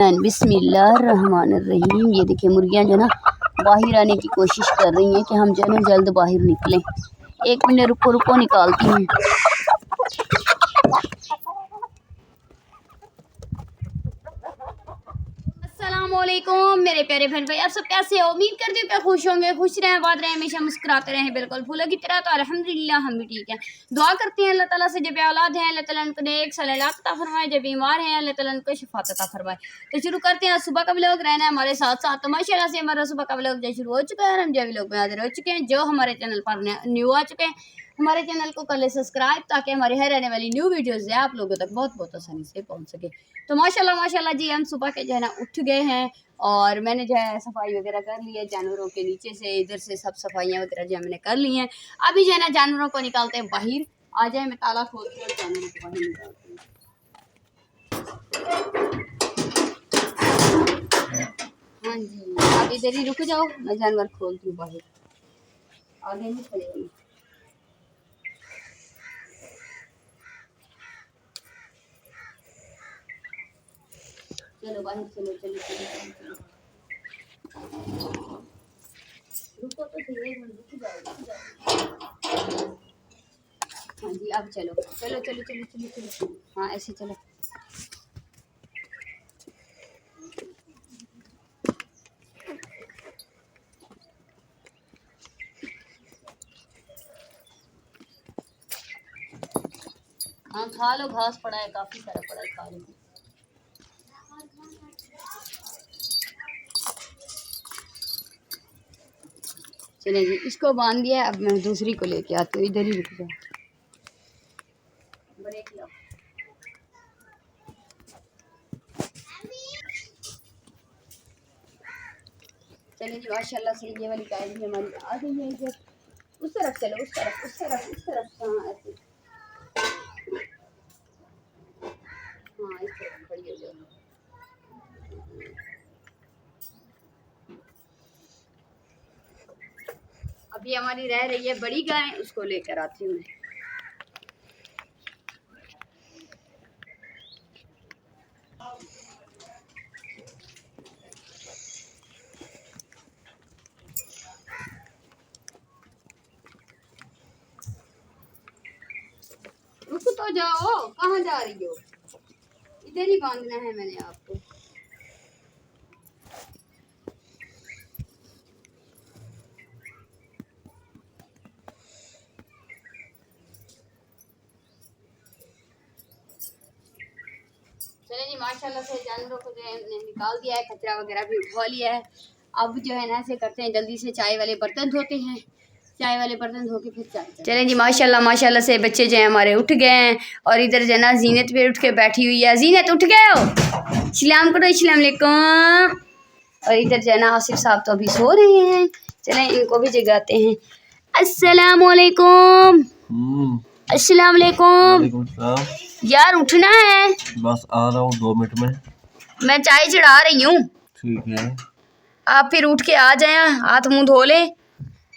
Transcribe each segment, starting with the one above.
बिस्मिल्लाहिर्रहमानिर्रहीम। ये देखिए मुर्गियाँ जो ना बाहर आने की कोशिश कर रही हैं कि हम जो है ना जल्द बाहर निकलें। 1 मिनट रुको रुको, निकालती हूँ। अस्सलामुअलैकुम मेरे प्यारे बहन भाई, आप सब कैसे हो? उम्मीद करती हूँ कि खुश होंगे, खुश रहें, आबाद रहें, हमेशा मुस्कुराते रहें, बिल्कुल फूलों की तरह। तो अल्हम्दुलिल्लाह हम भी ठीक हैं। दुआ करते हैं अल्लाह ताला से, जब औलाद हैं अल्लाह ताला उनको नेक सलामत अता फरमाए, जब बीमार हैं अल्लाह ताला उनको शिफात अता फरमाए। तो शुरू करते हैं। सुबह का व्लॉग रहना है हमारे साथ साथ। तो माशाल्लाह से हमारा सुबह का व्लॉग जो शुरू हो चुका है, हम जो व्लॉग में हाजिर हो चुके हैं। जो हमारे चैनल पर न्यू आ चुके हैं, हमारे चैनल को कर ले सब्सक्राइब, ताकि हमारी हर आने वाली न्यू वीडियोस है आप लोगों तक बहुत बहुत आसानी से पहुंच सके। तो माशाल्लाह जी हम सुबह के जो है ना उठ गए हैं और मैंने जो है सफाई वगैरह कर ली है। जानवरों के नीचे से इधर से सब सफाइयाँ वगैरह जो है मैंने कर ली हैं। अभी जो है ना जानवरों को निकालते हैं बाहर। आ जाए, मैं ताला खोलती हूँ और जानवरों को बाहर निकालती हूँ। हाँ जी, आप इधर ही रुक जाओ, मैं जानवर खोलती हूँ बाहर, आगे नहीं चलेगी। चलो बाहर चलो चलो चलो चलो, रुको तो सही, रुक जाओ रुक जाओ। हाँ जी, अब चलो चलो चलो चलो चलो चलो, हाँ ऐसे चलो। हाँ खा लो, घास पड़ा है, काफी सारा पड़ा है, खा लो। चलिए जी, इसको बांध दिया। अब मैं दूसरी को लेके आती हूँ, इधर ही रुक जाओ। ब्रेक लो। चलिए जी, माशाल्लाह से ये वाली गाय भी हमारी आ गई है इधर। उस तरफ चलो, उस तरफ उस तरफ उस तरफ, हाँ ऐसे, हाँ इस तरफ खड़ी हो जाओ। अभी हमारी रह रही है बड़ी गाय, उसको लेकर आती हूँ मैं। रुक तो जाओ, कहाँ जा रही हो? इधर ही बांधना है मैंने आपको। चलिए जी, माशाल्लाह से जानवरों को जो है निकाल दिया है, कचरा वगैरह भी उठवा लिया है। अब जो है ना ऐसे करते हैं, जल्दी से चाय वाले बर्तन धोते हैं। चाय वाले बर्तन धो के फिर चाय। चलें जी, माशाल्लाह से बच्चे जो हैं हमारे उठ गए हैं। और इधर जो है ना जीनत भी उठ के बैठी हुई है। जीनत उठ गए हो? सलाम करो, अस्सलाम वालेकुम। और इधर जो है ना आसिफ साहब तो अभी सो रहे हैं। चलें इनको भी जगाते हैं। अस्सलाम वालेकुम। अस्सलाम वालेकुम। यार उठना है। बस आ रहा हूँ 2 मिनट में। मैं चाय चढ़ा रही हूँ। ठीक है, आप फिर उठ के आ जाए, हाथ मुंह धो ले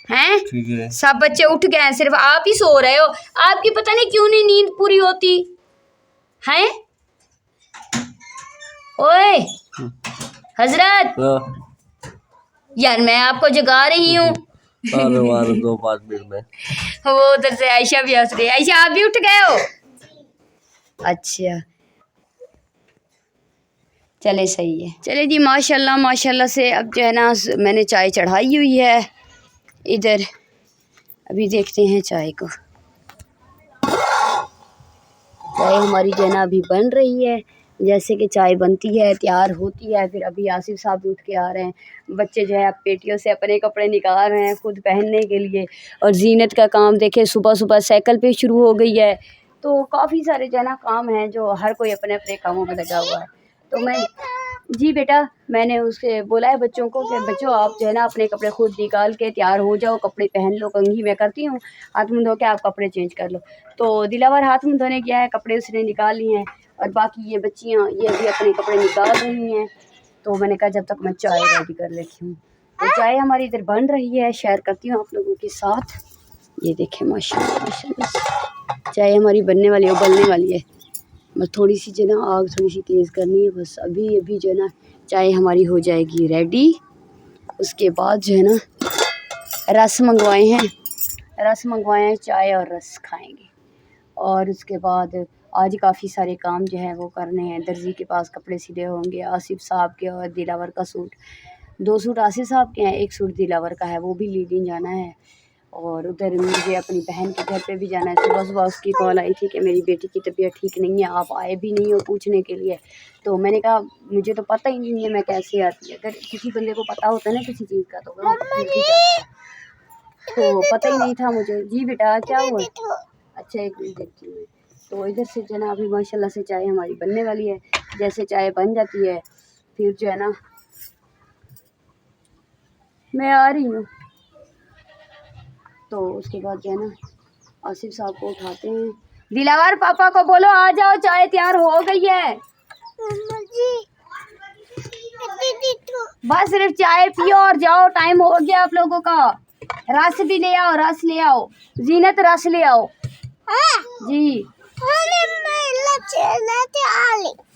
हैं। ठीक है। सब बच्चे उठ गए हैं, सिर्फ आप ही सो रहे हो। आपकी पता नहीं क्यों नहीं नींद पूरी होती हैं। ओए हजरत, यार मैं आपको जगा रही हूँ। 2-5 मिनट में। वो उधर से आयशा भी हंस रही है। आयशा, आप भी उठ गए हो? अच्छा, चले सही है। चले जी, माशाल्लाह से अब जो है ना मैंने चाय चढ़ाई हुई है इधर। अभी देखते हैं चाय को। चाय हमारी जो है ना अभी बन रही है। जैसे कि चाय बनती है, तैयार होती है, फिर अभी आसिफ साहब भी उठ के आ रहे हैं। बच्चे जो है अब पेटियों से अपने कपड़े निकाल रहे हैं खुद पहनने के लिए। और जीनत का काम देखे, सुबह सुबह साइकिल पे शुरू हो गई है। तो काफ़ी सारे जो है ना काम हैं, जो हर कोई अपने अपने कामों में लगा हुआ है। तो मैं, जी बेटा, मैंने उससे बोला है बच्चों को कि बच्चों आप जो है ना अपने कपड़े खुद निकाल के तैयार हो जाओ, कपड़े पहन लो। कंघी मैं करती हूँ, हाथ मुँह धो के आप कपड़े चेंज कर लो। तो दिलावर हाथ मुँह धोने गया है, कपड़े उसने निकाल लिए हैं। और बाकी ये बच्चियाँ ये भी अपने कपड़े निकाल रही हैं। तो मैंने कहा जब तक मैं चाय रेडी कर लेती हूँ। तो चाय हमारी इधर बन रही है, शेयर करती हूँ आप लोगों के साथ। ये देखें माशाल्लाह चाय हमारी बनने वाली है, उबलने वाली है। बस थोड़ी सी जो है ना आग थोड़ी सी तेज़ करनी है। बस अभी अभी जो है ना चाय हमारी हो जाएगी रेडी। उसके बाद जो है ना रस मंगवाए हैं, चाय और रस खाएंगे। और उसके बाद आज काफ़ी सारे काम जो है वो करने हैं। दर्जी के पास कपड़े सिले होंगे, आसिफ साहब के और दिलावर का सूट, 2 सूट आसिफ साहब के हैं, 1 सूट दिलावर का है, वो भी लेने जाना है। और उधर मुझे अपनी बहन के घर पे भी जाना है। सुबह सुबह उसकी कॉल आई थी कि मेरी बेटी की तबीयत ठीक नहीं है, आप आए भी नहीं हो पूछने के लिए। तो मैंने कहा मुझे तो पता ही नहीं है मैं कैसे आती है। अगर किसी बंदे को पता होता है ना किसी चीज़ का तो पता ही नहीं था मुझे। जी बेटा क्या हुआ? अच्छा एक मिनट देखती हूँ। तो इधर से जो है ना अभी माशाल्लाह से चाय हमारी बनने वाली है। जैसे चाय बन जाती है फिर जो है ना मैं आ रही हूँ। तो उसके बाद जो है ना आसिफ साहब को उठाते हैं। दिलावर पापा को बोलो आ जाओ, चाय तैयार हो गई है। बस सिर्फ चाय पियो और जाओ, टाइम हो गया आप लोगों का। रस भी ले आओ, रस ले आओ, जीनत रस ले आओ। जी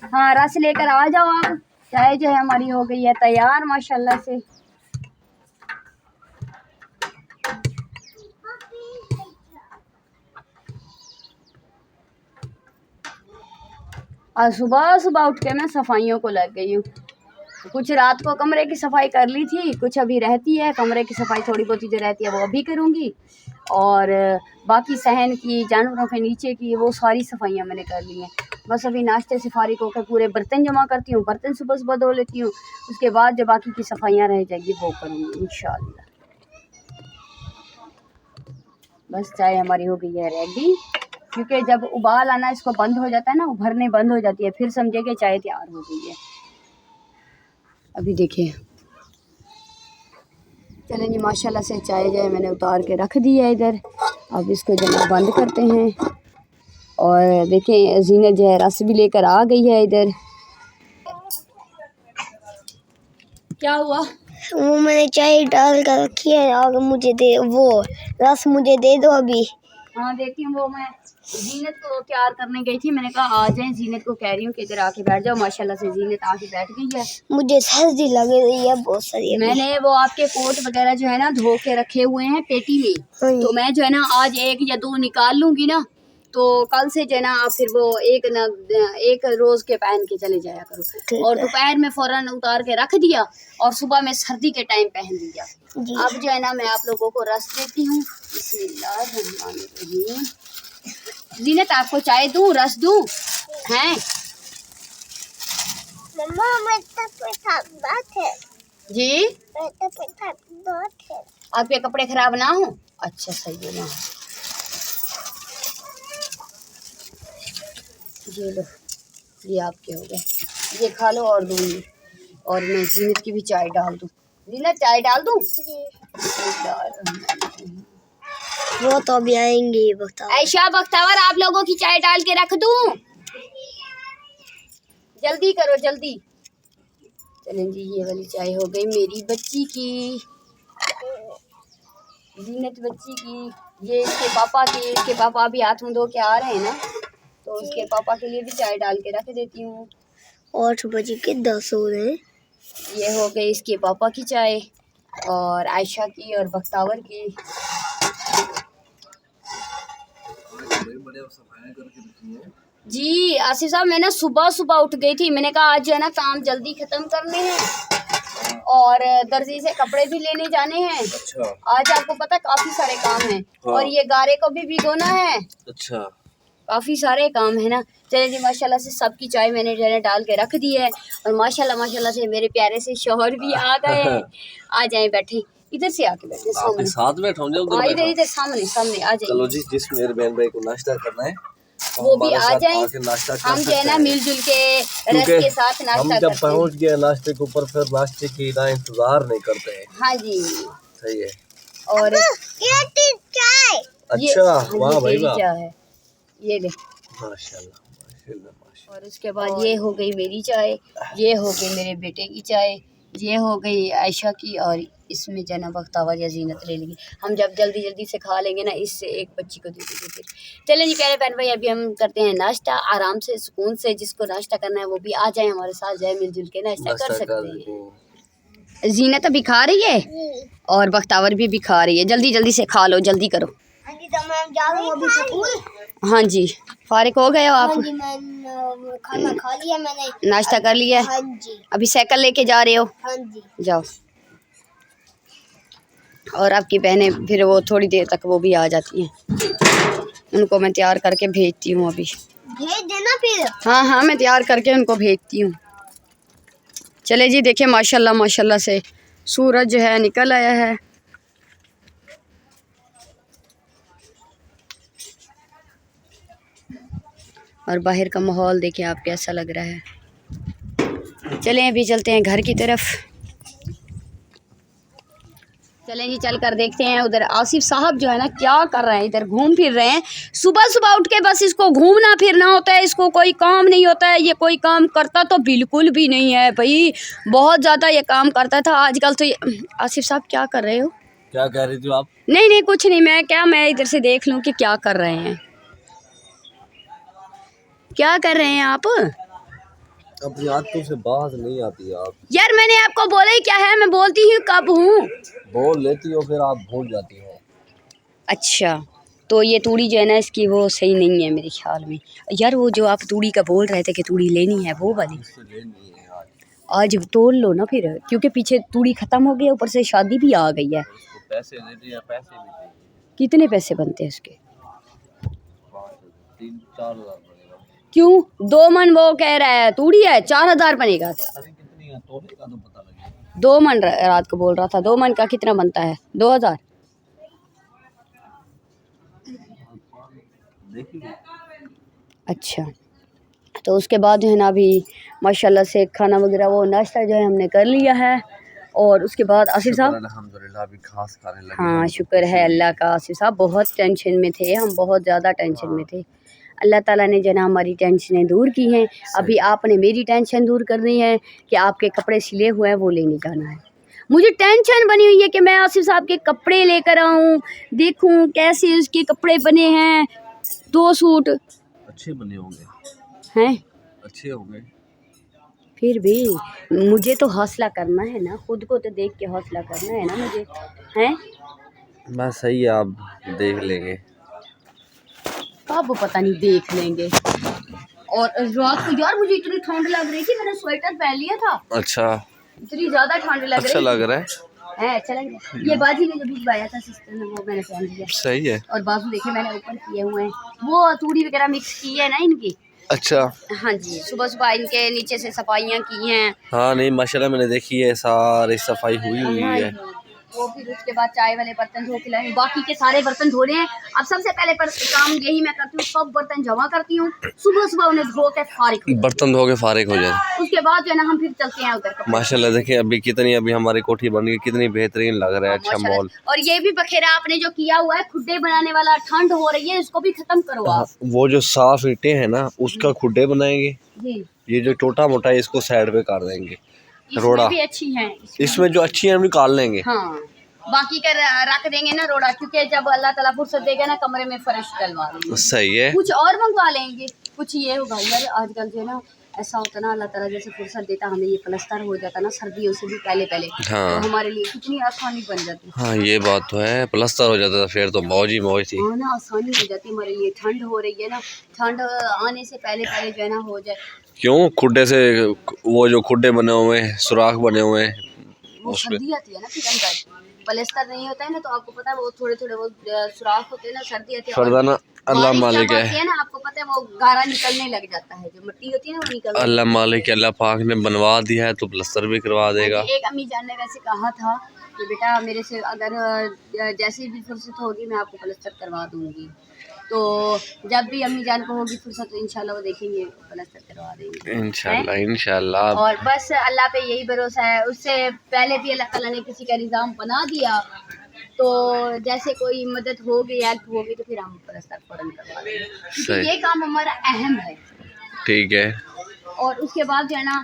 हाँ रस लेकर आ जाओ आप। चाय जो है हमारी हो गई है तैयार माशाल्लाह से। आज सुबह सुबह उठ के मैं सफाइयों को लग गई हूँ। कुछ रात को कमरे की सफाई कर ली थी, कुछ अभी रहती है। कमरे की सफाई थोड़ी बहुत जो रहती है वो अभी करूँगी। और बाकी सहन की, जानवरों के नीचे की, वो सारी सफाइयाँ मैंने कर ली हैं। बस अभी नाश्ते से फारिग होकर पूरे बर्तन जमा करती हूँ, बर्तन सुबह सुबह धो लेती हूँ। उसके बाद जो बाकी की सफाइयाँ रह जाएगी वो करूँगी इंशाअल्लाह। बस चाय हमारी हो गई है रेडी। क्योंकि जब उबाल आना इसको बंद हो जाता है ना, उभरने बंद हो जाती है, फिर समझे कि चाय तैयार हो गई है। अभी देखिए चलें जी माशाल्लाह से चाय जो है मैंने उतार के रख दी है इधर। अब इसको जो है बंद करते हैं। और देखें जीनत जो है रस भी लेकर आ गई है इधर। क्या हुआ? वो मैंने चाय डाल कर रखी है और मुझे दे वो रस मुझे दे दो अभी। हाँ देखती हूँ। वो मैं जीनत को तैयार करने गई थी, मैंने कहा आ जाएं। जीनत को कह रही हूँ कि इधर आके बैठ जाओ। माशाल्लाह से जीनत आके बैठ गई है। मुझे सर्दी लग रही है बहुत सारी अभी। मैंने वो आपके कोट वगैरह जो है ना धो के रखे हुए हैं पेटी में। तो मैं जो है ना आज 1 या 2 निकाल लूँगी ना, तो कल से जो है ना आप फिर वो एक रोज के पहन के चले जाया करो। और दोपहर में फौरन उतार के रख दिया और सुबह में सर्दी के टाइम पहन दिया। अब जो है ना मैं आप लोगों को रस देती हूँ। बिस्मिल्लाहिर्रहमानिर्रहीम। जीनत आपको चाय दूँ, रस दूँ? हैं मम्मा बात है जी? बात है। आपके कपड़े खराब ना हो? अच्छा सही है ना। ये लो, ये आपके हो गए, ये खा लो और दूँगी। और मैं जीनत की भी चाय डाल दूँ। जीनत चाय डाल दूँ? वो तो अभी आएंगे बताओ। ऐशा बख्तावर आप लोगों की चाय डाल के रख दूँ? जल्दी करो जल्दी। चलें जी ये वाली चाय हो गई मेरी बच्ची की, जीनत बच्ची की। ये इसके पापा की, इसके पापा अभी हाथ मुँह धो के आ रहे हैं ना, तो उसके पापा के लिए भी चाय डाल के रख देती हूँ। 8:10 हो रहे हैं। ये हो गई इसके पापा की चाय और आयशा की और बख्तावर की। जी आसिफ साहब मैं ना सुबह सुबह उठ गई थी। मैंने कहा आज जो है ना काम जल्दी ख़त्म करने हैं और दर्जी से कपड़े भी लेने जाने हैं। अच्छा। आज आपको पता काफ़ी सारे काम हैं। हाँ। और ये गारे को भी भिगोना है। अच्छा। काफ़ी सारे काम है ना। चलिए जी माशाल्लाह से सबकी चाय मैंने जो है डाल के रख दी है। और माशाल्लाह से मेरे प्यारे से शौहर भी आ गए हैं। आ जाए बैठे, इधर से आके बैठे सामने। साथ बैठो, इधर सामने सामने आ जाए। चलो जी, जिस मेरे बहन भाई को नाश्ता करना है वो भी आ जाए। हम जो है ना मिलजुल के रस के साथ नाश्ता करते हैं। जब पहुंच गए नाश्ते के ऊपर फिर नाश्ते की ना इंतजार नहीं करते हैं। हाँ जी सही है। और ये चाय। अच्छा वाह भाई वाह, ये ले माशाल्लाह माशाल्लाह। और उसके बाद ये हो गई मेरी चाय, ये हो गई मेरे बेटे की चाय, ये हो गई आयशा की, और इसमें जो है ना बख्तावर या जीनत ले लेंगे हम। जब जल्दी जल्दी से खा लेंगे ना, इससे एक बच्ची को दे देंगे फिर। चलें जी प्यारे बहन भाई, अभी हम करते हैं नाश्ता आराम से सुकून से। जिसको नाश्ता करना है वो भी आ जाए हमारे साथ, जाए मिलजुल के नाश्ता कर सकते हैं। जीनत अभी खा रही है और बख्तावर भी खा रही है। जल्दी जल्दी से खा लो, जल्दी करो। हाँ जी, फारिग हो गए हो आप? हाँ जी, मैं खाना खा लिया मैंने। नाश्ता कर लिया? हाँ जी। अभी साइकिल लेके जा रहे हो? हाँ जी। जाओ। और आपकी बहनें फिर वो थोड़ी देर तक वो भी आ जाती हैं, उनको मैं तैयार करके भेजती हूँ अभी। भेज देना फिर। हाँ हाँ, मैं तैयार करके उनको भेजती हूँ। चले जी, देखिए माशाल्लाह माशाल्लाह से सूरज जो है निकल आया है। और बाहर का माहौल देखिए आप कैसा लग रहा है। चलें अभी चलते हैं घर की तरफ। चलें जी, चल कर देखते हैं। उधर आसिफ साहब जो है ना क्या कर रहे हैं, इधर घूम फिर रहे हैं। सुबह सुबह उठ के बस इसको घूमना फिरना होता है, इसको कोई काम नहीं होता है। ये कोई काम करता तो बिल्कुल भी नहीं है भाई, बहुत ज़्यादा ये काम करता था। आजकल तो ये आसिफ साहब क्या कर रहे हो? क्या कह रही थी आप? नहीं नहीं कुछ नहीं, मैं इधर से देख लूँ कि क्या कर रहे हैं। क्या कर रहे हैं आप? अपनी आदतों से बात नहीं आती आप। यार मैंने आपको बोला ही क्या है, मैं बोलती हूँ कब हूँ। बोल लेती हो फिर आप भूल जाती हो। अच्छा, तो ये तूड़ी जो है ना इसकी वो सही नहीं है मेरे ख्याल में। यार वो जो आप तूड़ी का बोल रहे थे कि तूड़ी लेनी है, वो वाली लेनी है आज। आज तोड़ लो ना फिर, क्योंकि पीछे तूड़ी ख़त्म हो गई, ऊपर से शादी भी आ गई है। उसको पैसे दे दिए, पैसे भी चाहिए। कितने पैसे बनते हैं उसके? 3-4 हज़ार बनेगा। क्यों? 2 मन वो कह रहा है तूड़ी है, 4,000 बनेगा। अरे कितनी है तोड़े का तो पता लगेगा। 2 मन रात को बोल रहा था। 2 मन का कितना बनता है? 2,000। देखिए। अच्छा, तो उसके बाद जो है ना अभी माशाल्लाह से खाना वगैरह वो नाश्ता जो है हमने कर लिया है। और उसके बाद आसिफ साहब अल्हम्दुलिल्लाह अभी घास खाने लगे। हाँ शुक्र है अल्लाह का। आसिफ साहब बहुत टेंशन में थे हम, बहुत ज़्यादा टेंशन में थे। अल्लाह ताला ने जो है ना हमारी टेंशनें दूर की हैं। अभी आपने मेरी टेंशन दूर करनी है कि आपके कपड़े सिले हुए हैं वो लेने जाना है। मुझे टेंशन बनी हुई है कि मैं आसिफ साहब के कपड़े लेकर आऊँ, देखूँ कैसे उसके कपड़े बने हैं। 2 सूट अच्छे बने होंगे। हैं, अच्छे होंगे। फिर भी मुझे तो हौसला करना है ना, खुद को तो देख के हौसला करना है ना मुझे, हैं। मैं सही है, आप देख लेंगे। कब पता नहीं देख लेंगे। और रात को यार मुझे इतनी ठंड लग रही थी, मैंने स्वेटर पहन लिया था। अच्छा, इतनी ज्यादा ठंड लग अच्छा रही लग रहा है। अच्छा लग रहा है। ये बाजी ने जो भिजवाया था सिस्टर ने वो मैंने पहन लिया। सही है। और बाजू देखे मैंने ऊपर किए हुए हैं, वो तूड़ी वगैरह मिक्स की है ना इनकी। अच्छा, हाँ जी, सुबह सुबह इनके नीचे से सफाइयाँ की हैं। हाँ नहीं माशाल्लाह मैंने देखी है, सारी सफाई हुई हाँ है। जी। वो फिर उसके बाद चाय वाले बर्तन धो के लाए, बाकी के सारे बर्तन धो रहे हैं। अब सबसे पहले काम यही मैं करती हूँ, सब बर्तन जमा करती हूँ, सुबह सुबह उन्हें धो के फारिग हो जाती हूँ। बर्तन धो के फारिग हो जाए। उसके बाद जो है ना हम फिर चलते हैं उधर। माशाल्लाह देखिए अभी हमारी कोठी बन गई, कितनी बेहतरीन लग रहा है। अच्छा मॉल। और ये भी बखेरा आपने जो किया हुआ है खुड्डे बनाने वाला, ठंड हो रही है इसको भी खत्म करो आप। वो जो साफ ईंटें हैं ना उसका खुड्डे बनाएंगे जी। ये जो टोटा मोटा है इसको साइड पे कर देंगे। रोड़ा भी अच्छी है, इसमें जो अच्छी है हम निकाल लेंगे। हाँ, बाकी का रख देंगे ना रोड़ा, क्योंकि जब अल्लाह ताला फुर्सत देगा ना कमरे में फर्श डलवा देंगे। सही है। कुछ और मंगवा लेंगे, कुछ ये होगा यार। आजकल जो है ना ऐसा होता ना, अल्लाह ताला जैसे फुर्सत देता हमें, ये प्लास्टर हो जाता ना सर्दियों से भी पहले हाँ। तो हमारे लिए कितनी आसानी बन जाती। हाँ ये बात तो है, प्लास्टर हो जाता था फिर तो मौज ही मौज थी। हाँ ना, आसानी हो जाती हमारे लिए। ठंड हो रही है ना, ठंड आने से पहले पहले जो है ना हो जाए। क्यों? खुड्डे से वो जो खुड्डे बने हुए हैं, सुराख बने हुए हैं, वो सर्दी आती है ना फिर अंदर प्लास्टर नहीं होता है ना, तो आपको पता है वो थोड़े थोड़े वो सुराख होते हैं ना, सर्दी आती है। अल्लाह मालिक है ना, आपको पता है वो गारा निकलने लग जाता है, जो मिट्टी होती है ना वो निकल। अल्लाह मालिक, अल्लाह पाक ने बनवा दिया है तो प्लास्टर भी करवा देगा। एक अम्मी जान ने वैसे कहा था कि बेटा मेरे से अगर जैसी भी फुर्सत होगी मैं आपको प्लास्टर करवा दूंगी। तो जब भी अम्मी जान को होगी फुर्सत तो इंशाल्लाह वो देखेंगे, प्लास्टर करवा देंगे इंशाल्लाह इंशाल्लाह। और बस अल्लाह पे यही भरोसा है। उससे पहले भी अल्लाह ताला ने किसी का निज़ाम बना दिया, तो जैसे कोई मदद होगी, हेल्प होगी तो फिर हम प्लास्टर फौरन करवा देंगे, क्योंकि ये काम हमारा अहम है। ठीक है। और उसके बाद जो है ना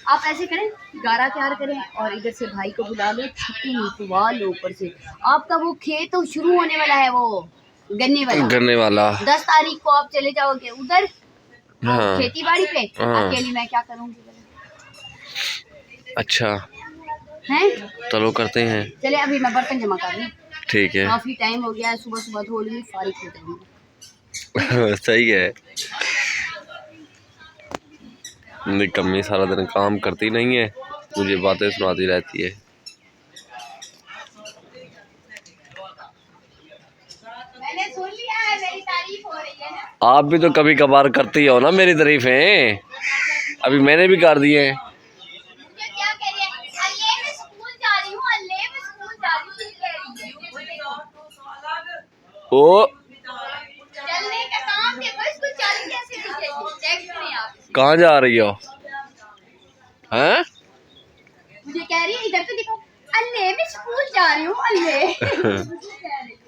आप ऐसे करें, गारा तैयार करें और इधर से भाई को बुला लो, छुट्टी निकलवा लो ऊपर से। आपका वो खेत तो शुरू होने वाला है, वो गन्ने वाला 10 तारीख को आप चले जाओगे उधर खेती बाड़ी पे। अकेली मैं क्या करूँगी? अच्छा हैं? चलो करते हैं। चले अभी मैं बर्तन जमा कर लूँ, ठीक है। काफी टाइम हो गया है, सुबह सुबह धो लूँगी, फारिग हो जाऊंगी। सही है। निकम्मी सारा दिन काम करती नहीं है, मुझे बातें सुनाती रहती है। मैंने सुन लिया है, मेरी तारीफ हो रही है ना। आप भी तो कभी कभार करती हो ना मेरी तारीफें, अभी मैंने भी कर दिए हैं। मुझे क्या कह रही है? अल्ले मैं स्कूल जा रही हूँ, अल्ले मैं स्कूल जा रही हूँ, ये कह रही है। ओ चलने का काम देखो, इसको चल कैसे दिखेगी, चेक करें आप। मैं कहाँ जा रही हो? हैं? मुझे कह रही है इधर तो दिखो, अल्ले मैं स्कूल जा रही हूँ, अल्ले। मुझे कह रही है।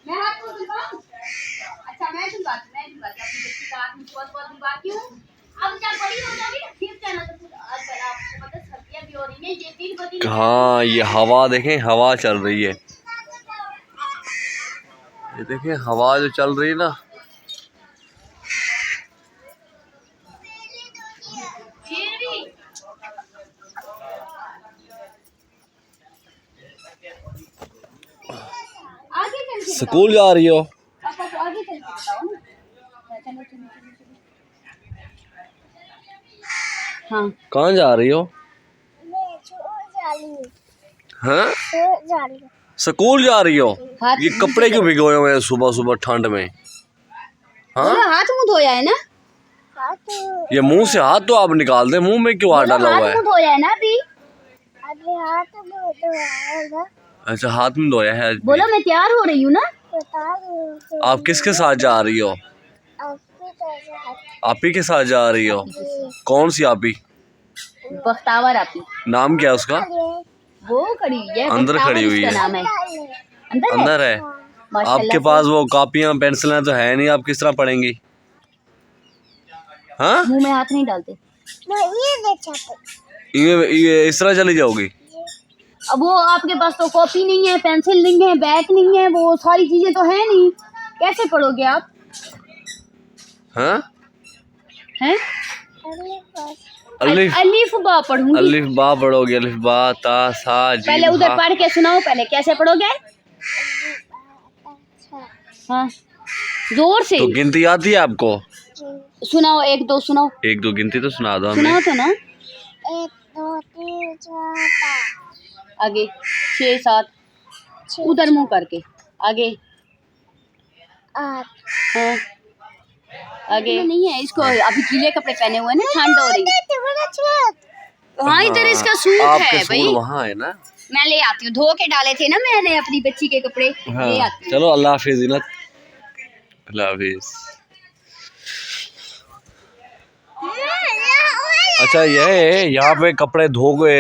मैं आपको दिखाऊं? अच्छा मैं दिलवाती अपनी बच्ची का हाथ में बहुत दिलवाती हूँ। अब जब बड़ी हो जाएगी ना फिर कहना तो आजकल आपको पता सर्दियाँ भी हो रही हैं, ये दिन ब दिन। हाँ ये हवा देखें, हवा चल रही है, ये देखें हवा जो चल रही है ना। फिर भी आगे चल के स्कूल जा रही हो? पापा को आगे चल के बताओ ना। चलो चलो चलो चलो। हाँ कहाँ जा रही हो? हाँ स्कूल जा रही हो? हाथ ये कपड़े क्यों भिगोए हुए हैं सुबह सुबह ठंड में? हाँ हाथ मुंह धोया है ना? ये मुंह से हाथ तो आप निकाल दे, मुंह में क्यों हाथ डाला हुआ है? हाथ मुंह धोया है ना अभी? अच्छा हाथ में धोया है। बोलो मैं तैयार हो रही हूँ ना। आप किसके साथ जा रही हो? आपी के साथ जा रही हो? कौन सी आपी? बख्तावर आपी। नाम क्या है उसका? वो खड़ी हुई है, अंदर खड़ी हुई है। नाम है। अंदर है। आपके पास वो कॉपियां पेंसिलें तो है नहीं, आप किस तरह पढ़ेंगी? हाँ मुंह में हाथ नहीं डालते। ये इस तरह चली जाओगी? अब वो आपके पास तो कॉपी नहीं है, पेंसिल नहीं है, बैग नहीं है, वो सारी चीजें तो है नहीं, कैसे पढ़ोगे आप? हाँ हैं? अलिफ अलिफ बा पढ़ूंगी। अलिफ बा पढ़ोगे? अलिफ बा ता सा जीम पहले उधर पढ़ के सुनाओ, पहले कैसे पढ़ोगे? हाँ जोर से तो गिनती आती है आपको? सुनाओ, एक दो सुनाओ। एक दो गिनती तो सुना दो सुनाओ हमें। तो ना। 1 2 3 4 5 आगे 6 7 उधर मुंह करके आगे 8 हाँ आगे नहीं है, इसको अभी गीले कपड़े पहने हुए हैं ना, ठंड हो रही है। हाँ इधर इसका सूट आपके है भाई, सूट वहाँ है ना, मैं ले आती हूँ, धो के डाले थे ना मैंने अपनी बच्ची के कपड़े। हाँ। ले आती हूँ। चलो अल्लाह हाफिज जीनत, अल्लाह हाफिज। अच्छा ये है यहाँ पे कपड़े धो के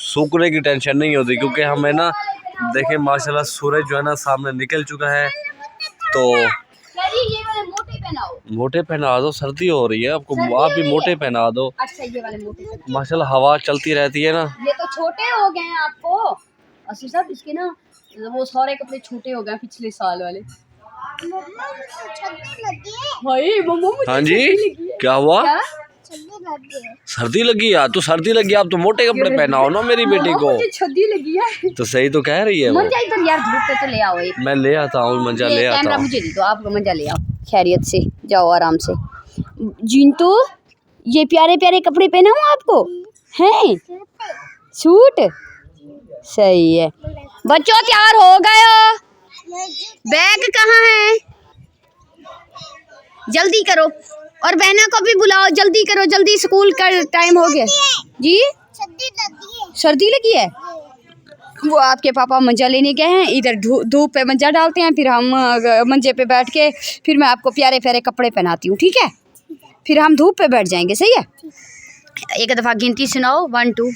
सूखने की टेंशन नहीं होती, क्योंकि हमें ना देखें माशाल्लाह सूरज जो है ना सामने निकल चुका है, तो ये वाले मोटे पहनाओ। मोटे पहना दो, सर्दी हो रही है आपको, आप भी मोटे पहना दो। अच्छा ये वाले मोटे पहनाओ। माशाल्लाह हवा चलती रहती है ना। ये तो छोटे हो गए हैं आपको असली साहब, इसके ना वो सारे कपड़े छोटे हो गए पिछले साल वाले। भाई मम्मा मुझे हाँ जी क्या हुआ? क्या? सर्दी लगी यार, तो सर्दी लगी, आप तो मोटे कपड़े पहनाओ ना मेरी बेटी को। मुझे छद्दी लगी है। तो सही तो कह रही है वो। मंजा इधर यार, धूप पे तो ले आओ एक। मैं ले आता हूँ मंजा, ले आता कैमरा हूँ। मुझे दे दो, आप मंजा ले आओ, खैरियत से जाओ आराम से। जिंटू ये प्यारे प्यारे कपड़े पहना हूँ आपको हैं, सूट सही है। बच्चों तैयार हो गए हो? बैग कहाँ है? जल्दी करो, और बहना को भी बुलाओ, जल्दी करो, जल्दी स्कूल का टाइम हो गया जी। सर्दी लगी है? वो आपके पापा मंजा लेने गए हैं, इधर धूप पे मंजा डालते हैं, फिर हम मंजे पे बैठ के फिर मैं आपको प्यारे प्यारे कपड़े पहनाती हूँ, ठीक है? फिर हम धूप पे बैठ जाएंगे, सही है? एक दफ़ा गिनती सुनाओ, 1 2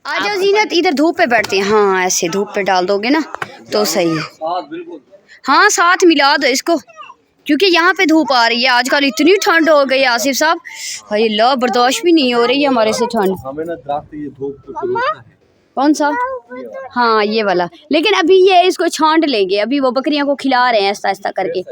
आ जाओ जीनत, इधर धूप पे बैठते हैं। हाँ ऐसे धूप पे डाल दोगे ना तो सही है। हाँ साथ मिला दो इसको, क्योंकि यहाँ पे धूप आ रही है। आजकल इतनी ठंड हो गई है आसिफ साहब, भाई अल्लाह बर्दाश्त भी नहीं हो रही है हमारे से ठंड। हमें ना दरख्त ये धूप को रोकता है। कौन सा? हाँ ये वाला। लेकिन अभी ये इसको छांट लेंगे, अभी वो बकरियों को खिला रहे हैं आहिस्ता आहिस्ता करके।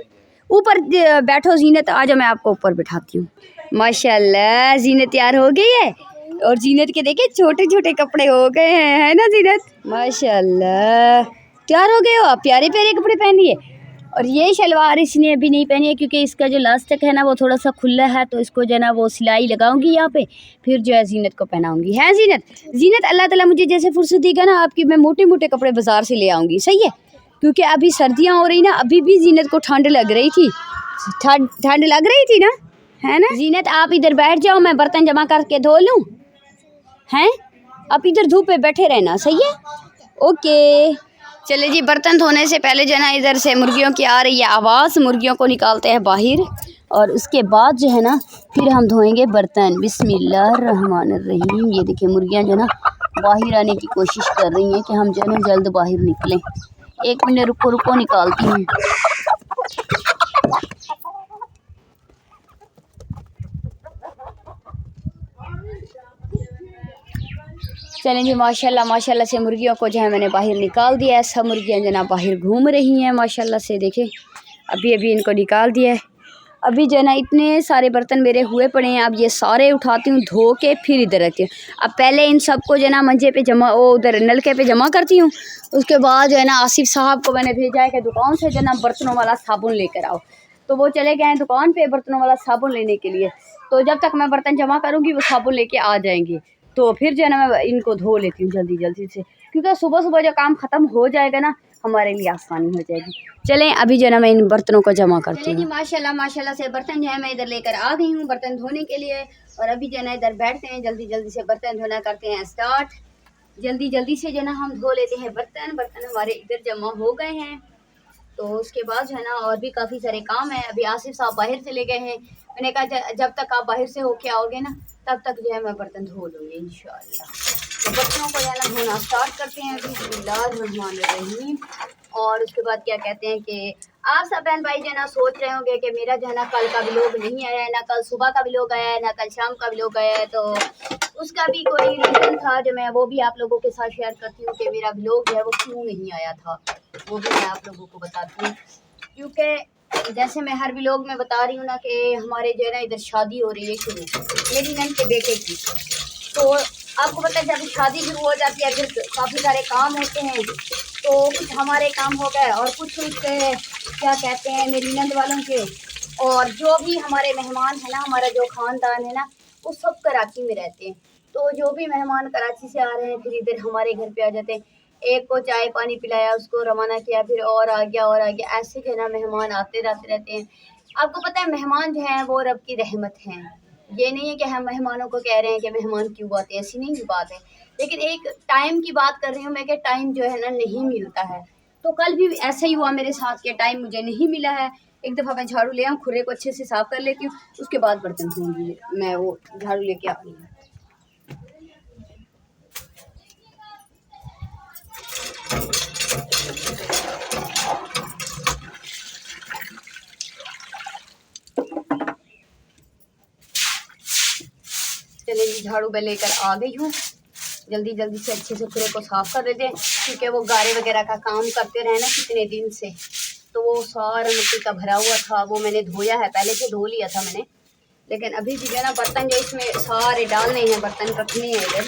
ऊपर बैठो जीनत, आजा मैं आपको ऊपर बिठाती हूँ। माशाल्लाह जीनत तैयार हो गई है, और जीनत के देखिए छोटे छोटे कपड़े हो गए हैं, है ना जीनत? माशाल्लाह तैयार हो गए हो आप, प्यारे प्यारे कपड़े पहनिए। और ये शलवार इसने अभी नहीं पहनी है क्योंकि इसका जो लास्टिक है ना वो थोड़ा सा खुला है, तो इसको जो है ना वो सिलाई लगाऊंगी यहाँ पे, फिर जो है जीनत को पहनाऊंगी। है जीनत? जीनत अल्लाह ताला मुझे जैसे फुर्सत देगा ना आपकी, मैं मोटे मोटे कपड़े बाजार से ले आऊँगी, सही है? क्योंकि अभी सर्दियाँ हो रही ना, अभी भी जीनत को ठंड लग रही थी, ठंड लग रही थी ना, है ना? जीनत आप इधर बैठ जाओ, मैं बर्तन जमा करके धो लूँ, हैं? आप इधर धूप पे बैठे रहना, सही है? ओके चले जी। बर्तन धोने से पहले जो है ना इधर से मुर्गियों की आ रही है आवाज़, मुर्गियों को निकालते हैं बाहर, और उसके बाद जो है ना फिर हम धोएंगे बर्तन। बिस्मिल्लाहिर्रहमानिर्रहीम। ये देखिए मुर्गियाँ जो है ना बाहर आने की कोशिश कर रही हैं कि हम जो है ना जल्द बाहर निकलें। 1 मिनट रुको रुको, निकालती हूँ। चलें जी, माशाल्लाह माशाल्लाह से मुर्गियों को जो है मैंने बाहर निकाल दिया है। सब मुर्गियाँ जो ना बाहर घूम रही हैं माशाल्लाह से, देखें अभी अभी इनको निकाल दिया है। अभी जो है ना इतने सारे बर्तन मेरे हुए पड़े हैं, अब ये सारे उठाती हूँ धो के, फिर इधर रखती हूँ। अब पहले इन सब को जो है ना मंजे पे जमा, वो उधर नलके पे जमा करती हूँ। उसके बाद जो है ना आसिफ साहब को मैंने भेजा है कि दुकान से जो है ना बर्तनों वाला साबुन लेकर आओ, तो वो चले गए हैं दुकान पे बर्तनों वाला साबुन लेने के लिए। तो जब तक मैं बर्तन जमा करूँगी वो साबुन लेके आ जाएंगे, तो फिर जो है ना मैं इनको धो लेती हूँ जल्दी जल्दी से, क्योंकि सुबह सुबह जो काम ख़त्म हो जाएगा ना हमारे लिए आसानी हो जाएगी। चलें अभी जो है ना मैं इन बर्तनों को जमा करती हूँ। माशाल्लाह माशाल्लाह से बर्तन जो है मैं इधर लेकर आ गई हूँ बर्तन धोने के लिए, और अभी जो है ना इधर बैठते हैं, जल्दी जल्दी से बर्तन धोना करते हैं स्टार्ट। जल्दी जल्दी से जो है ना हम धो लेते हैं बर्तन। बर्तन हमारे इधर जमा हो गए हैं, तो उसके बाद जो है ना और भी काफ़ी सारे काम है। अभी आसिफ साहब बाहर चले गए हैं, मैंने कहा जब तक आप बाहर से होके आओगे ना तब तक जो है मैं बर्तन धो लूँगी इंशाअल्लाह। तो बर्तनों को जो है ना धोना स्टार्ट करते हैं बिस्मिल्लाहिर्रहमानिर्रहीम। और उसके बाद क्या कहते हैं कि आप सब बहन भाई जो है ना सोच रहे होंगे कि मेरा जो है ना कल का व्लॉग नहीं आया है, ना कल सुबह का व्लॉग आया है, ना कल शाम का व्लॉग आया है। तो उसका भी कोई रीज़न था जो मैं वो भी आप लोगों के साथ शेयर करती हूँ कि मेरा व्लॉग जो है वो क्यों नहीं आया था, वो भी मैं आप लोगों को बताती हूँ। क्योंकि जैसे मैं हर व्लॉग में बता रही हूँ ना कि हमारे जो है ना इधर शादी हो रही है शुरू, मेरी नंद के बेटे की। तो आपको पता है जब शादी शुरू हो जाती है फिर काफ़ी सारे काम होते हैं, तो कुछ हमारे काम हो गए और कुछ क्या कहते हैं मेरी नंद वालों के, और जो भी हमारे मेहमान हैं ना, हमारा जो ख़ानदान है ना वो सब कराची में रहते हैं। तो जो भी मेहमान कराची से आ रहे हैं फिर इधर हमारे घर पे आ जाते हैं। एक को चाय पानी पिलाया, उसको रवाना किया, फिर और आ गया और आ गया, ऐसे जो है ना मेहमान आते जाते रहते हैं। आपको पता है मेहमान जो हैं वो रब की रहमत हैं। ये नहीं है कि हम मेहमानों को कह रहे हैं कि मेहमान क्यों आते हैं, ऐसी नहीं बात है। लेकिन एक टाइम की बात कर रही हूँ मैं कि टाइम जो है ना नहीं मिलता है। तो कल भी ऐसा ही हुआ मेरे साथ कि टाइम मुझे नहीं मिला है। एक दफ़ा मैं झाड़ू ले आऊँ, खुरे को अच्छे से साफ़ कर लेती हूँ, उसके बाद बर्तन धोऊंगी। मैं वो झाड़ू लेके आ रही हूँ। चलिए झाड़ू मैं लेकर आ गई हूँ, जल्दी जल्दी से अच्छे से खुरे को साफ़ कर देते हैं, क्योंकि वो गारे वगैरह का काम करते रहे ना कितने दिन से, तो वो सारा मिट्टी का भरा हुआ था। वो मैंने धोया है, पहले से धो लिया था मैंने, लेकिन अभी भी जो ना बर्तन जो इसमें सारे डालने हैं, बर्तन रखने हैं इधर।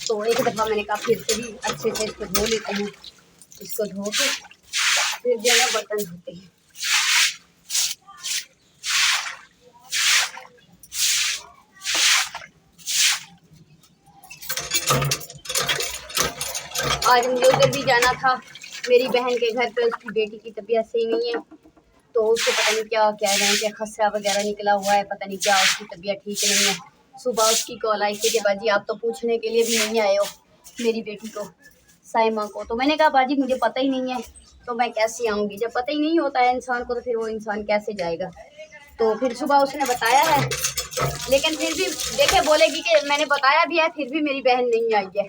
तो एक दफ़ा मैंने कहा फिर से भी अच्छे से इसको धो लेते हैं। इसको धो के फिर जो है ना बर्तन धोते हैं। आज मुझे उधर भी जाना था मेरी बहन के घर पे, उसकी बेटी की तबीयत सही नहीं है, तो उसको पता नहीं क्या कह रहे हैं कि खसरा वगैरह निकला हुआ है, पता नहीं क्या, उसकी तबीयत ठीक नहीं है। सुबह उसकी कॉल आई थी कि बाजी आप तो पूछने के लिए भी नहीं आए हो मेरी बेटी को, साइमा को। तो मैंने कहा बाजी मुझे पता ही नहीं है तो मैं कैसे आऊँगी, जब पता ही नहीं होता है इंसान को तो फिर वो इंसान कैसे जाएगा। तो फिर सुबह उसने बताया है, लेकिन फिर भी देखे बोलेगी कि मैंने बताया भी है, फिर भी मेरी बहन नहीं आई है।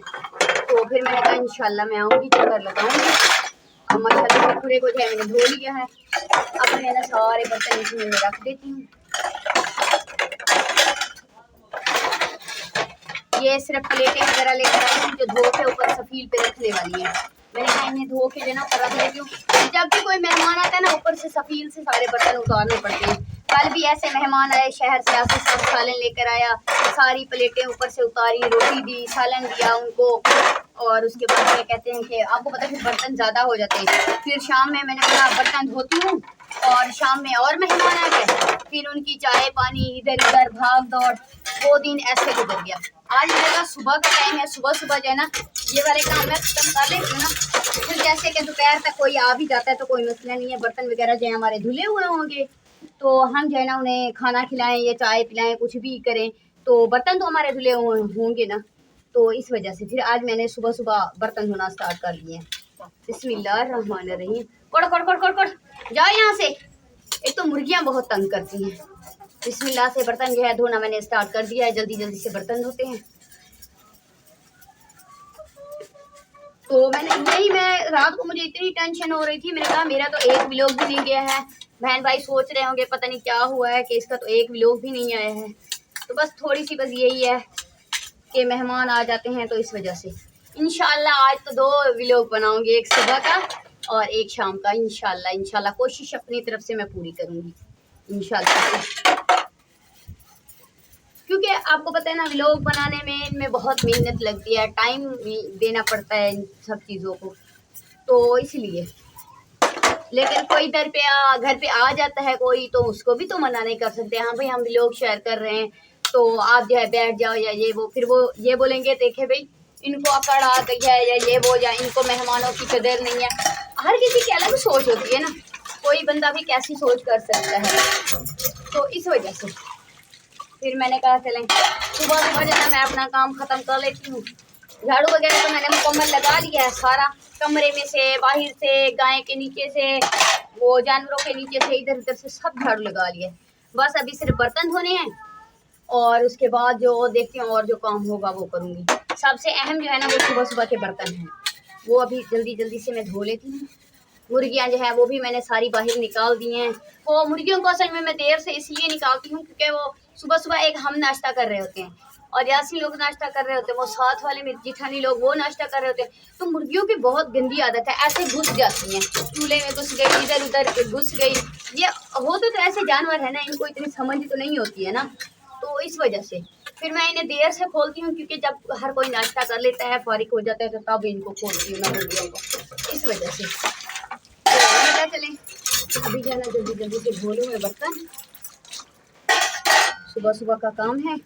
तो फिर मैंने कहा इंशाल्लाह मैं आऊँगी, चक्कर लगाऊँगी। और माशाल्लाह पूरे को जो है मैंने धो लिया है। अब मैं ना सारे बर्तन इसमें रख देती हूँ। ये सिर्फ प्लेटें वगैरह लेकर आई हूँ जो धो के ऊपर सफील पे रखने वाली है। मैंने कहा इन्हें धो के जो ना ऊपर रख लेती हूँ। जब भी कोई मेहमान आता है ना ऊपर से सफील से सारे बर्तन उतारने पड़ते हैं। कल भी ऐसे मेहमान आए शहर से, आके सब सालन लेकर आया, सारी प्लेटें ऊपर से उतारी, रोटी दी, सालन दिया उनको, और उसके बाद ये कहते हैं कि आपको पता है बर्तन ज़्यादा हो जाते हैं। फिर शाम में मैंने बोला बर्तन धोती हूँ, और शाम में और मेहमान आ गए, फिर उनकी चाय पानी इधर उधर भाग दौड़, 2 दिन ऐसे गुजर गया। आज मेरा सुबह का टाइम है, सुबह सुबह जो है ना ये वाले काम मैं खत्म कर लेती हूँ ना, फिर जैसे कि दोपहर तक कोई आ भी जाता है तो कोई मसला नहीं है। बर्तन वगैरह जो है हमारे धुले हुए होंगे तो हम जो है ना उन्हें खाना खिलाएं या चाय पिलाएं, कुछ भी करें, तो बर्तन तो हमारे धुले होंगे ना। तो इस वजह से फिर आज मैंने सुबह सुबह बर्तन धोना स्टार्ट कर लिए हैं। बिस्मिल्लाहिर्रहमानिर्रहीम। कोड़ कोड़ कोड़ कोड़ कोड़ जाओ यहाँ से। एक तो मुर्गियाँ बहुत तंग करती हैं। बिस्मिल्लाह से बर्तन जो है धोना मैंने स्टार्ट कर दिया है। जल्दी जल्दी से बर्तन धोते हैं। तो मैं रात को मुझे इतनी टेंशन हो रही थी, मैंने कहा मेरा तो एक व्लॉग भी नहीं गया है। बहन भाई सोच रहे होंगे पता नहीं क्या हुआ है कि इसका तो एक व्लॉग भी नहीं आया है। तो बस थोड़ी सी बस यही है कि मेहमान आ जाते हैं तो इस वजह से। इंशाल्लाह आज तो 2 व्लॉग बनाऊंगी, एक सुबह का और एक शाम का। इंशाल्लाह कोशिश अपनी तरफ से मैं पूरी करूंगी इंशाल्लाह। क्योंकि आपको पता है ना व्लॉग बनाने में इनमें बहुत मेहनत लगती है, टाइम देना पड़ता है इन सब चीज़ों को, तो इसलिए। लेकिन कोई घर पे आ जाता है कोई, तो उसको भी तो मना नहीं कर सकते। हाँ भाई हम व्लॉग शेयर कर रहे हैं तो आप जो है बैठ जाओ या ये वो, फिर वो ये बोलेंगे देखे भाई इनको अकड़ आ गई है या ये वो, या इनको मेहमानों की कदर नहीं है। हर किसी की अलग सोच होती है ना, कोई बंदा भी कैसी सोच कर सकता है। तो इस वजह से फिर मैंने कहा चलें सुबह सुबह जो है मैं अपना काम ख़त्म कर लेती हूँ। झाड़ू वगैरह तो मैंने मुकम्मल लगा लिया है सारा, कमरे में से, बाहर से, गाय के नीचे से, वो जानवरों के नीचे से, इधर उधर से सब झाड़ू लगा लिया। बस अभी सिर्फ बर्तन धोने हैं और उसके बाद जो देखती हूँ और जो काम होगा वो करूँगी। सबसे अहम जो है ना वो सुबह सुबह के बर्तन हैं, वो अभी जल्दी जल्दी से मैं धो लेती हूँ। मुर्गियाँ जो है वो भी मैंने सारी बाहर निकाल दी हैं। वो मुर्गियों को असल में मैं देर से इसलिए निकालती हूँ क्योंकि वो सुबह सुबह एक हम नाश्ता कर रहे होते हैं और यासी लोग नाश्ता कर रहे होते हैं, वो साथ वाले मेरे जिठानी लोग वो नाश्ता कर रहे होते हैं। तो मुर्गियों की बहुत गंदी आदत है, ऐसे घुस जाती हैं, चूल्हे में घुस गई, इधर उधर घुस गई। ये हो तो ऐसे जानवर है ना, इनको इतनी समझ तो नहीं होती है ना, तो इस वजह से फिर मैं इन्हें देर से खोलती हूँ क्योंकि जब हर कोई नाश्ता कर लेता है, फारिग हो जाता है, तो तब इनको खोलती हूँ मैं मुर्गियों को, इस वजह से। तो चलें अभी जाना जल्दी जल्दी से धो लूँ मैं बर्तन, सुबह सुबह का काम है।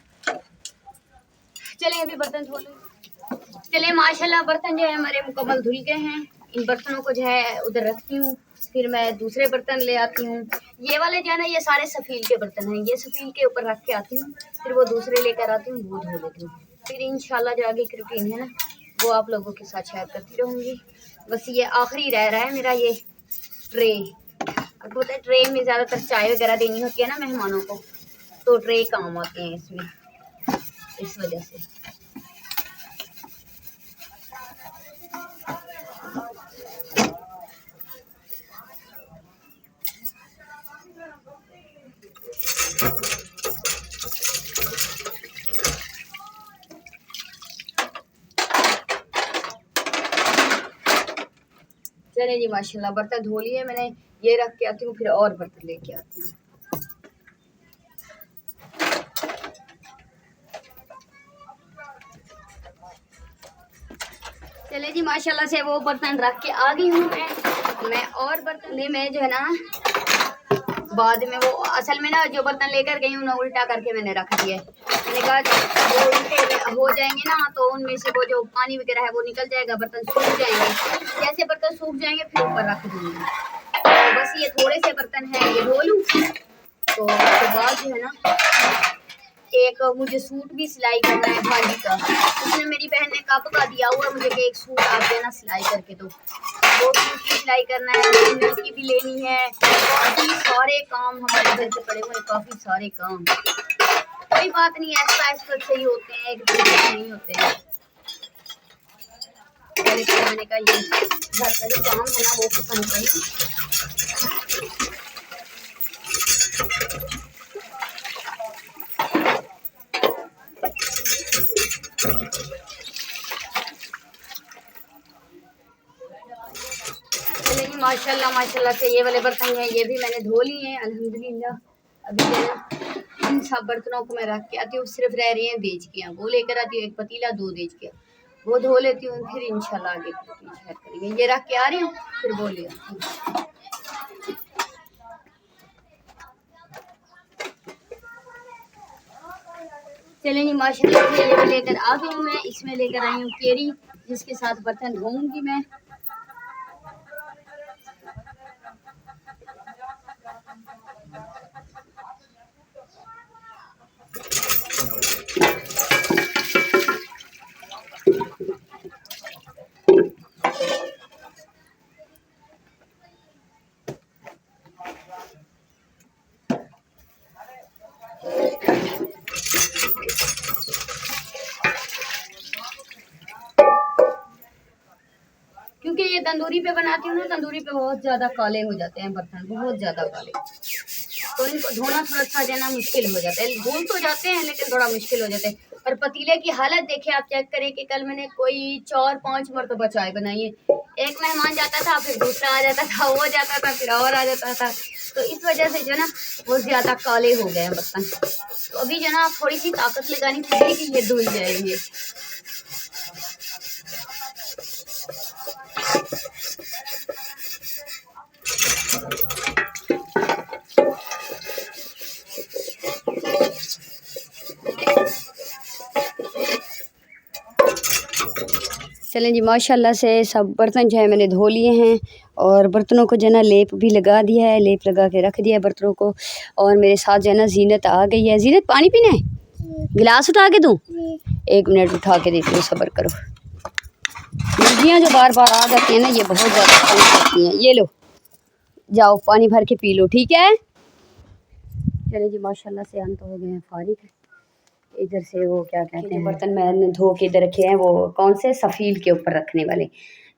चलें अभी बर्तन धो लूँ। चलें माशाल्लाह बर्तन जो है हमारे मुकम्मल धुल गए हैं। इन बर्तनों को जो है उधर रखती हूँ, फिर मैं दूसरे बर्तन ले आती हूँ। ये वाले जो है ना ये सारे सफ़ील के बर्तन हैं, ये सफ़ील के ऊपर रख के आती हूँ, फिर वो दूसरे लेकर आती हूँ, वो धो लेती हूँ। फिर इंशाल्लाह जो आगे की रूटीन है ना वो आप लोगों के साथ शेयर करती रहूँगी। बस ये आखिरी रह रहा है मेरा ये ट्रे। आपको पता है ट्रे में ज़्यादातर चाय वगैरह देनी होती है ना मेहमानों को, तो ट्रे काम आते हैं इसमें, इस वजह से। चलिए जी माशाल्लाह बर्तन धो लिए मैंने, ये रख के आती हूँ, फिर और बर्तन लेके आती हूँ। चले जी माशाल्लाह से वो बर्तन रख के आ गई हूँ मैं और बर्तन ले मैं जो है ना बाद में वो असल में ना जो बर्तन लेकर गई हूँ ना उल्टा करके मैंने रख दिया है। मैंने कहा वो उल्टे हो जाएंगे ना तो उनमें से वो जो पानी वगैरह है वो निकल जाएगा, बर्तन सूख जाएंगे। जैसे बर्तन सूख जाएंगे फिर ऊपर रख दूँगी। तो बस ये थोड़े से बर्तन हैं, ये धो लूँ। तो उसके बाद जो है ना एक मुझे सूट भी सिलाई करना है भाजी का, उसमें मेरी बहन ने कब का दिया हुआ मुझे कि एक सूट आप देना सिलाई करके दो, वो सूट की सिलाई करना है, नलकी भी लेनी है। काफ़ी सारे काम हमारे घर से पड़े हुए, काफ़ी सारे काम। कोई बात नहीं, ऐसा ऐसा सही होते हैं, एक दूसरे नहीं होते हैं। मैंने कहा ये घर का जो काम है ना वो खत्म करूँ। माशाल्लाह माशाल्लाह से ये वाले बर्तन हैं, ये भी मैंने धो लिए हैं अल्हम्दुलिल्लाह। अभी जो है ना इन सब बर्तनों को मैं रख के आती हूँ, सिर्फ रह रही हैं देज के, वो लेकर आती हूँ एक पतीला 2 देज के, वो धो लेती हूँ, फिर इंशाल्लाह आगे शेयर करेंगे। ये रख के आ रही हूँ, फिर वो ले आती हूँ। चलें जी माशाल्लाह से ये लेकर आ गई हूँ मैं, इसमें लेकर आई हूँ केरी, जिसके साथ बर्तन धोऊंगी मैं। क्योंकि ये तंदूरी पे बनाती हूँ ना, तंदूरी पे बहुत ज़्यादा काले हो जाते हैं बर्तन, बहुत ज़्यादा काले, तो इनको धोना थोड़ा सा देना मुश्किल हो जाता है। धुल तो जाते हैं लेकिन थोड़ा मुश्किल हो जाते हैं। और पतीले की हालत देखिए आप, चेक करें कि कल मैंने कोई 4-5 मरतबा चाय बनाई है। एक मेहमान जाता था, फिर दूसरा आ जाता था, वो जाता था, फिर और आ जाता था, तो इस वजह से जो ना बहुत ज़्यादा काले हो गए हैं बर्तन। तो अभी जो ना थोड़ी सी ताकत लगानी पड़ेगी कि ये धुल जाएंगे। चलें जी माशाल्लाह से सब बर्तन जो है मैंने धो लिए हैं, और बर्तनों को जो है ना लेप भी लगा दिया है, लेप लगा के रख दिया है बर्तनों को। और मेरे साथ जो है ना जीनत आ गई है। जीनत पानी पीना है? गिलास उठा के दूँ? 1 मिनट उठा के देती हूँ, सब्र करो। मुर्गियाँ जो बार बार आ जाती हैं ना, ये बहुत ज़्यादा तंग करती हैं। ये लो, जाओ पानी भर के पी लो, ठीक है। चले जी माशाल्लाह से हम तो हो गए हैं फारिग। इधर से वो क्या कहते हैं, बर्तन मैंने धो के इधर रखे हैं, वो कौन से सफ़ील के ऊपर रखने वाले,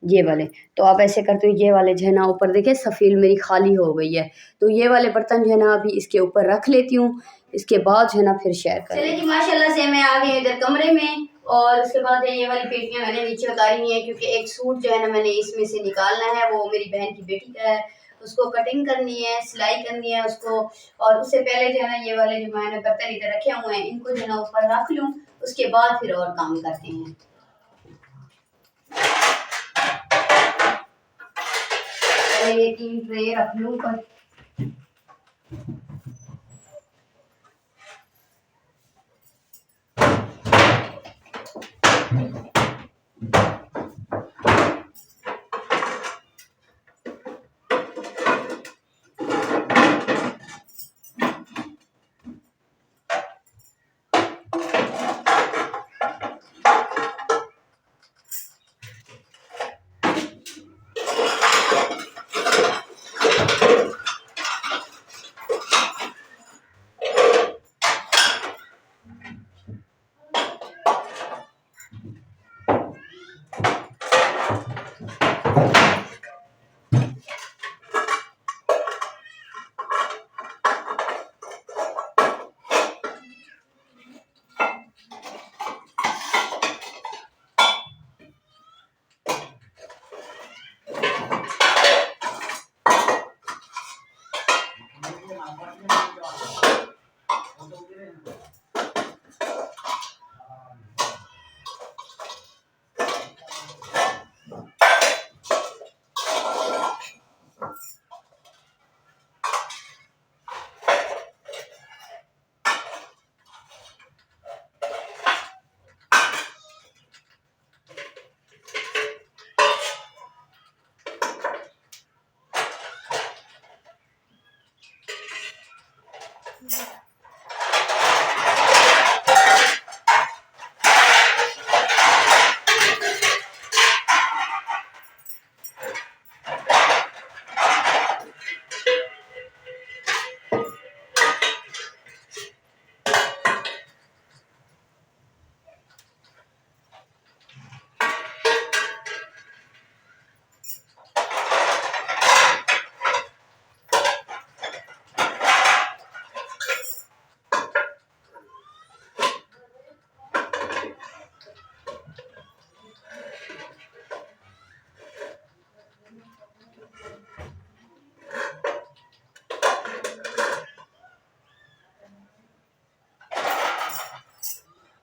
ये वाले। तो आप ऐसे करते हो, ये वाले जो है ना ऊपर देखिए सफ़ील मेरी खाली हो गई है, तो ये वाले बर्तन जो है ना अभी इसके ऊपर रख लेती हूँ, इसके बाद जो है ना फिर शेयर करें। चलिए जी माशाल्लाह से मैं आ गई हूँ इधर कमरे में, और उसके बाद ये वाली पेटियाँ मैंने नीचे उतारी हैं, क्योंकि एक सूट जो है ना मैंने इसमें से निकालना है, वो मेरी बहन की बेटी का है, उसको कटिंग करनी है, सिलाई करनी है उसको। और उससे पहले जो है ना ये वाले जो मैंने बर्तन इधर रखे हुए हैं, इनको जो है ना ऊपर रख लूँ, उसके बाद फिर और काम करते हैं। ये 3 ट्रे रख लूँ ऊपर।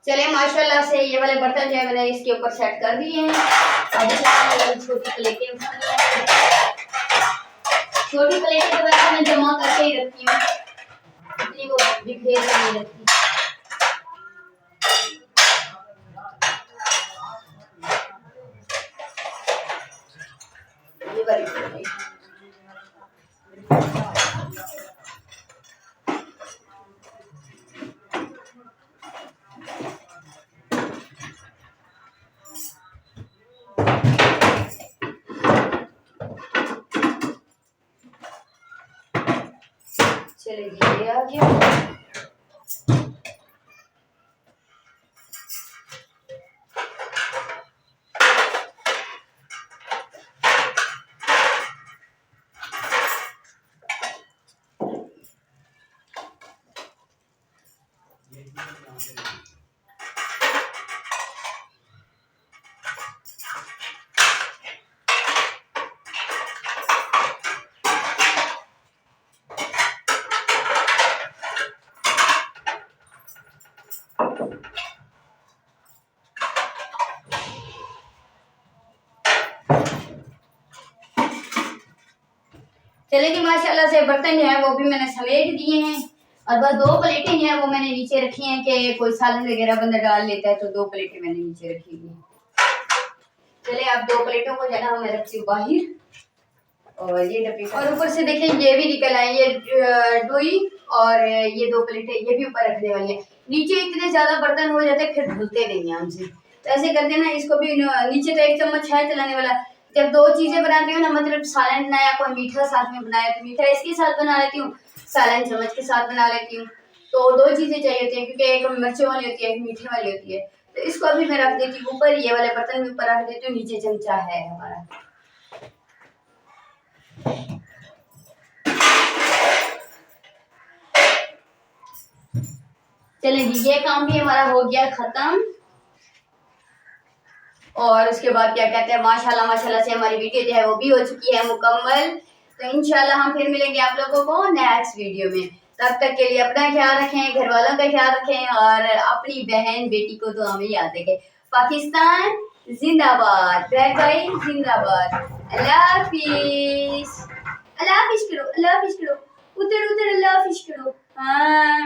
चले माशाल्लाह से ये वाले बर्तन जो है मैंने इसके ऊपर सेट कर दिए हैं। अब छोटी प्लेटें उठानी है। छोटी प्लेटें तो वैसे मैं जमा करके ही रखती हूँ, इतनी वो बिखेर के नहीं रखती। ये वाली प्लेटें चले ये आ गया। चले कि माशाल्लाह से बर्तन जो है वो भी मैंने समेट दिए हैं और बस 2 प्लेटें जो है वो मैंने नीचे रखी हैं कि कोई सालन वगैरह बंदा डाल लेता है तो 2 प्लेटें मैंने नीचे रखी हुई हैं। चले अब 2 प्लेटों को जो है मैं रखती हूँ बाहर और ये डब्बी और ऊपर से देखें ये भी निकल आई, ये डोई और ये 2 प्लेटें ये भी ऊपर रखने वाली है। नीचे इतने ज्यादा बर्तन हो जाते फिर धुलते नहीं हैं हमसे, तो ऐसे करते ना इसको भी नीचे तो 1 चम्मच है चलाने वाला। जब 2 चीजें बनाती हूँ ना, मतलब सालन बनाया कोई मीठा साथ में बनाया तो मीठा इसके साथ बना लेती हूँ, सालन चम्मच के साथ बना लेती हूँ। तो 2 चीजें चाहिए होती हैं क्योंकि एक मिर्चों वाली होती है एक मीठे वाली होती है। तो इसको अभी मैं रख देती हूँ ऊपर, ये वाले बर्तन भी ऊपर रख देती हूँ, नीचे चमचा है हमारा। चलिए जी ये काम भी हमारा हो गया खत्म। और उसके बाद क्या कहते हैं माशाल्लाह माशाल्लाह से हमारी वीडियो जो है वो भी हो चुकी है मुकम्मल। तो इंशाल्लाह हम फिर मिलेंगे आप लोगों को नेक्स्ट वीडियो में। तब तक के लिए अपना ख्याल रखें, घर वालों का ख्याल रखें और अपनी बहन बेटी को दुआ में याद रखें। पाकिस्तान जिंदाबाद, बैग भाई जिंदाबाद। अल्लाह हाफिज, अल्लाह हाफिज करो, अल्लाह हाफिज करो, उधर उधर अल्लाह हाफिज करो। हाँ।